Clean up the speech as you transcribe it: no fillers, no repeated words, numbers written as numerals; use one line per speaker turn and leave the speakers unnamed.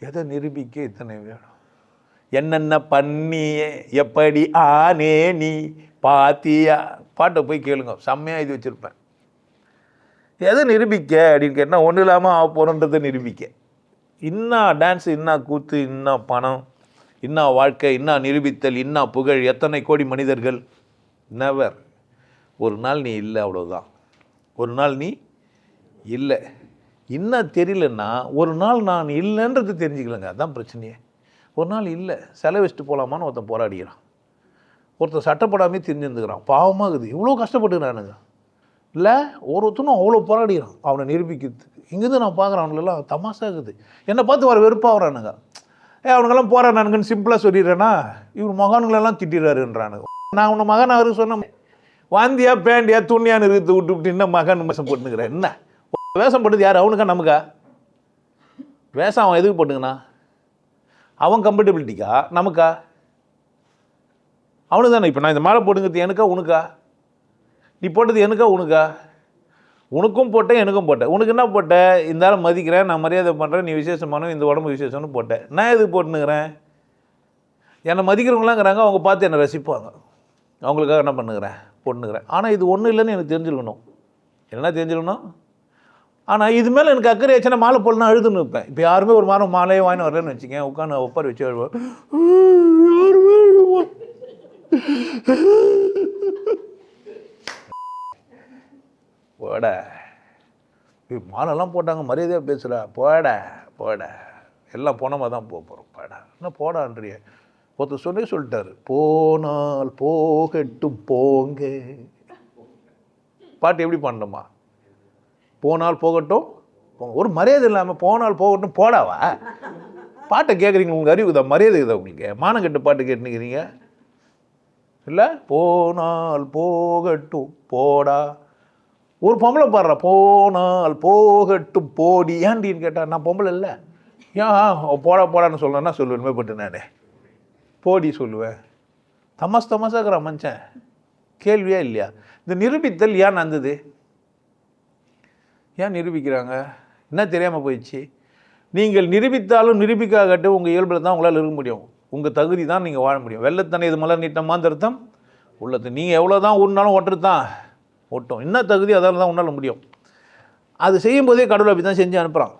எதை நிரூபிக்க இத்தனை வேணும்? என்னென்ன பண்ணியே எப்படி ஆனே நீ பாத்தியா? பாட்டை போய் கேளுங்க, செம்மையாக இது வச்சுருப்பேன். எதை நிரூபிக்க அப்படின்னு கேட்டால் ஒன்றும் இல்லாமல் ஆக போகிறன்றதை நிரூபிக்க. இன்னா டான்ஸு, இன்னா கூத்து, இன்னா பணம், இன்னா வாழ்க்கை, இன்னா நிரூபித்தல், இன்னா புகழ், எத்தனை கோடி மனிதர்கள். நெவர். ஒரு நாள் நீ இல்லை, அவ்வளோதான். ஒரு நாள் நீ இல்லை. இன்னும் தெரியலன்னா ஒரு நாள் நான் இல்லைன்றது தெரிஞ்சுக்கலங்க. அதுதான் பிரச்சனையே. ஒரு நாள் இல்லை, செலவு வச்சுட்டு போகலாமான்னு ஒருத்தன் போராடிக்கிறான். ஒருத்தன் சட்டப்படாமே தெரிஞ்சுருந்துக்கிறான். பாவமாகுது, இவ்வளோ கஷ்டப்பட்டுக்கிறானுங்க. இல்லை, ஒருத்தனும் அவ்வளோ போராடிக்கிறான் அவனை நிரூபிக்கிறதுக்கு. இங்கேருந்து நான் பார்க்குறேன், அவங்களெல்லாம் தமாசாகுது. என்னை பார்த்து வர வெறுப்பாகிறானுங்க. அவனுங்கெல்லாம் போகிறானுங்கன்னு சிம்பிளாக சொல்லிடுறேன்னா, இவர் மகானுங்களெல்லாம் திட்டிடுறாருன்றானுங்க. நான் உன்னை மகன் அவருக்கு சொன்ன வாந்தியா பேண்டியா துணியான்னு இருக்கிறது விட்டு விட்டு இன்னும் மகன் வேஷம் போட்டுக்கிறேன். என்ன வேஷம் போட்டது யார்? அவனுக்கா நமக்கா? வேஷம் அவன் எதுக்கு போட்டுங்கண்ணா? அவன் கம்ஃபர்டபிலிட்டிக்கா நமக்கா? அவனுக்கு தானே. இப்போ நான் இந்த மாலை போட்டுங்கிறது எனக்கா உனக்கா? நீ போட்டது எனக்கா உனக்கா? உனக்கும் போட்டேன், எனக்கும் போட்டேன். உனக்கு என்ன போட்டேன்? இந்த ஆளை மதிக்கிறேன், நான் மரியாதை பண்ணுறேன், நீ விசேஷமானோ, இந்த உடம்பு விசேஷம்னு போட்டேன். நான் எதுக்கு போட்டுனுக்கிறேன்? என்னை மதிக்கிறவங்களாங்கிறாங்க, அவங்க பார்த்து என்னை ரசிப்பாங்க. அவங்களுக்காக என்ன பண்ணுகிறேன்? பொண்ணுக்கிறேன். ஆனால் இது ஒன்றும் இல்லைன்னு எனக்கு தெரிஞ்சுக்கணும். என்ன தெரிஞ்சுக்கணும்? ஆனால் இது மேலே எனக்கு அக்கறை ஆச்சுன்னா மாலை போடலாம் அழுதுன்னு இருப்பேன். இப்போ யாருமே ஒரு மாதம் மாலையே வாங்கி வரலன்னு வச்சுக்கேன், உட்காந்து ஒப்பாரி வச்சு யாருமே போட மாலைலாம் போட்டாங்க, மரியாதையாக பேசுகிறா. போட போட எல்லாம் போனமாக தான் போக போகிறோம். போடா என்ன போடான்றிய ஒருத்தர் சொல்லிட்டாரு, போனால் போகட்டும் போங்க. பாட்டு எப்படி பண்ணணுமா? போனால் போகட்டும் போங்க. ஒரு மரியாதை இல்லாமல் போனால் போகட்டும் போடாவா? பாட்டை கேட்குறீங்க, உங்களுக்கு அறிவு தான், மரியாதை தான் உங்களுக்கு. மானம் கெட்டு பாட்டு கேட்டுக்கிறீங்க இல்லை? போனால் போகட்டும் போடா. ஒரு பொம்பளை பாடுறா, போனால் போகட்டும் போடி. ஏன்டின்னு கேட்டால் நான் பொம்பளை இல்லை, ஏன் போடா போடான்னு சொல்லணும்னா சொல்லுவேன். பட்டு நான் போடி சொல்லுவேன். தமாசாக்கிற மனுஷன். கேள்வியா இல்லையா? இந்த நிரூபித்தல் ஏன் நடந்தது? ஏன் நிரூபிக்கிறாங்க? என்ன தெரியாமல் போயிடுச்சு? நீங்கள் நிரூபித்தாலும் நிரூபிக்காகட்டும் உங்கள் இயல்பில் தான் உங்களால் இருக்க முடியும். உங்கள் தகுதி தான் நீங்கள் வாழ முடியும். வெள்ளத்தனை இது மலர் நீட்டமான்னு அர்த்தம் உள்ளது. நீங்கள் எவ்வளோ தான் ஒன்றாலும் ஒட்டுறது தான் ஒட்டும். என்ன தகுதி அதால் தான் உன்னால் முடியும். அது செய்யும்போதே கடவுள் அப்படி தான் செஞ்சு அனுப்புகிறான்.